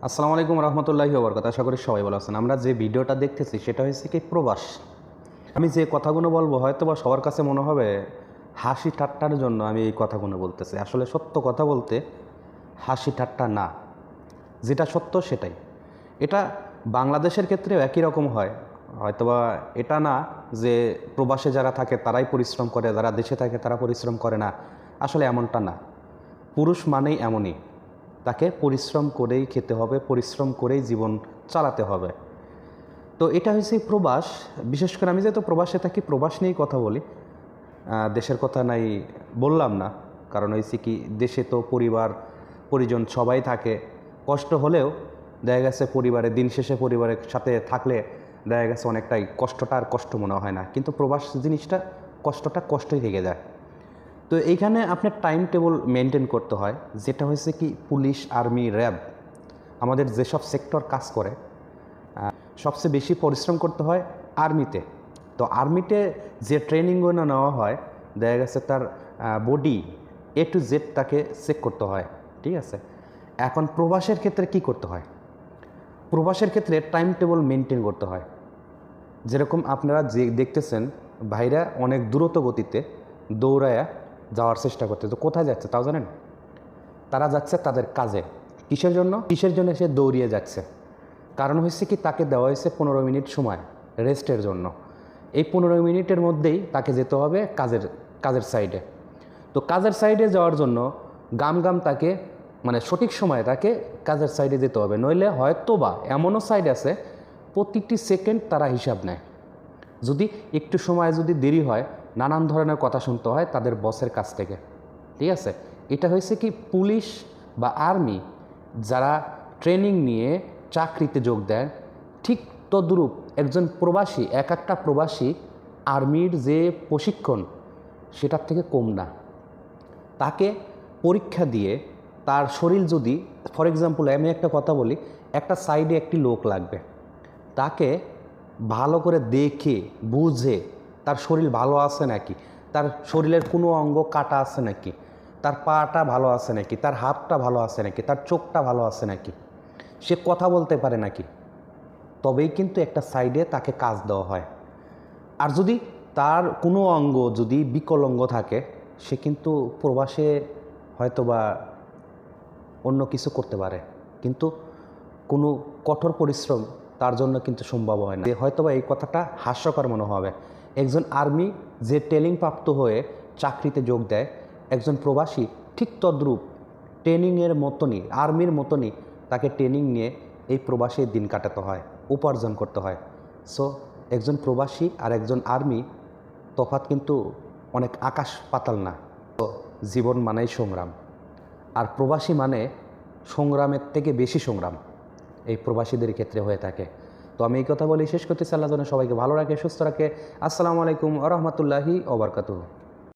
আসসালামু আলাইকুম রহমতুল্লাহি ওয়া বারাকাতুহু। আশা করি সবাই ভালো আছেন। আমরা যে ভিডিওটা দেখতেছি সেটা হচ্ছে কি প্রবাস। আমি যে কথাগুলো বলবো হয়তো বা সবার কাছে মনে হবে হাসি ঠাট্টার জন্য আমি এই কথাগুলো বলতেছি। আসলে সত্য কথা বলতে হাসি ঠাট্টা না, যেটা সত্য সেটাই। এটা বাংলাদেশের ক্ষেত্রেও একই রকম হয়। হয়তোবা এটা না যে প্রবাসে যারা থাকে তারাই পরিশ্রম করে, যারা দেশে থাকে তারা পরিশ্রম করে না, আসলে এমনটা না। পুরুষ মানেই এমনই, তাকে পরিশ্রম করেই খেতে হবে, পরিশ্রম করেই জীবন চালাতে হবে। তো এটা হচ্ছে প্রবাস। বিশেষ করে আমি যেহেতু প্রবাসে থাকি, প্রবাস নিয়েই কথা বলি, দেশের কথা নাই বললাম না। কারণ হয়েছে কি, দেশে তো পরিবার পরিজন সবাই থাকে, কষ্ট হলেও দেখা গেছে পরিবারে দিন শেষে পরিবারের সাথে থাকলে দেখা গেছে অনেকটাই কষ্টটা আর কষ্ট মনে হয় না, কিন্তু প্রবাস জিনিসটা কষ্টটা কষ্টই থেকে যায়। তো এইখানে আপনার টাইম টেবল মেনটেন করতে হয়, যেটা হয়েছে কি পুলিশ, আর্মি, র্যাব, আমাদের যেসব সেক্টর কাজ করে সবচেয়ে বেশি পরিশ্রম করতে হয় আর্মিতে। তো আর্মিতে যে ট্রেনিংগুলো নেওয়া হয় দেখা গেছে তার বডি A to Z তাকে চেক করতে হয়, ঠিক আছে। এখন প্রবাসের ক্ষেত্রে কি করতে হয়? প্রবাসের ক্ষেত্রে টাইম টেবল মেনটেন করতে হয়। যেরকম আপনারা যে দেখতেছেন ভাইরা অনেক দ্রুত গতিতে দৌড়ায়া যাওয়ার চেষ্টা করতে, তো কোথায় যাচ্ছে তাও জানেন? তারা যাচ্ছে তাদের কাজে। কিসের জন্য সে দৌড়িয়ে যাচ্ছে? কারণ হচ্ছে কি, তাকে দেওয়া হয়েছে 15 মিনিট সময় রেস্টের জন্য। এই 15 মিনিটের মধ্যেই তাকে যেতে হবে কাজের সাইডে। তো কাজের সাইডে যাওয়ার জন্য গাম তাকে মানে সঠিক সময়ে তাকে কাজের সাইডে যেতে হবে, নইলে হয়তো বা এমনও সাইড আছে প্রতিটি সেকেন্ড তারা হিসাব নেয়। যদি একটু সময় যদি দেরি হয়, নানান ধরনের কথা শুনতে হয় তাদের বসের কাছ থেকে, ঠিক আছে। এটা হয়েছে কি পুলিশ বা আর্মি যারা ট্রেনিং নিয়ে চাকরিতে যোগ দেন, ঠিক তদ্রূপ একজন প্রবাসী, একটা প্রবাসী আর্মির যে প্রশিক্ষণ সেটার থেকে কম না। তাকে পরীক্ষা দিয়ে তার শরীর যদি, ফর এক্সাম্পল আমি একটা কথা বলি, একটা সাইডে একটি লোক লাগবে, তাকে ভালো করে দেখে বুঝে তার শরীর ভালো আছে নাকি, তার শরীরের কোনো অঙ্গ কাটা আছে নাকি, তার পাটা ভালো আছে নাকি, তার হাতটা ভালো আছে নাকি, তার চোখটা ভালো আছে নাকি, সে কথা বলতে পারে নাকি, তবেই কিন্তু একটা সাইডে তাকে কাজ দেওয়া হয়। আর যদি তার কোনো অঙ্গ যদি বিকলাঙ্গ থাকে, সে কিন্তু প্রবাসে হয়তোবা অন্য কিছু করতে পারে, কিন্তু কোনো কঠোর পরিশ্রম তার জন্য কিন্তু সম্ভব হয় না। হয়তোবা এই কথাটা হাস্যকর মনে হবে, একজন আর্মি যে ট্রেনিং প্রাপ্ত হয়ে চাকরিতে যোগ দেয়, একজন প্রবাসী ঠিক তদ্রূপ ট্রেনিংয়ের মতনই, আর্মির মতনই তাকে ট্রেনিং নিয়ে এই প্রবাসে দিন কাটাতে হয়, উপার্জন করতে হয়। সো একজন প্রবাসী আর একজন আর্মি তফাৎ কিন্তু অনেক আকাশ পাতাল না। তো জীবন মানেই সংগ্রাম, আর প্রবাসী মানে সংগ্রামের থেকে বেশি সংগ্রাম এই প্রবাসীদের ক্ষেত্রে হয়ে থাকে। তো আমি এই কথা বলি শেষ করতেছি। আল্লাহ যেন সবাইকে ভালো রাখে, সুস্থ রাখে। আসসালামু আলাইকুম ওয়া রাহমাতুল্লাহি ওয়া বারাকাতুহু।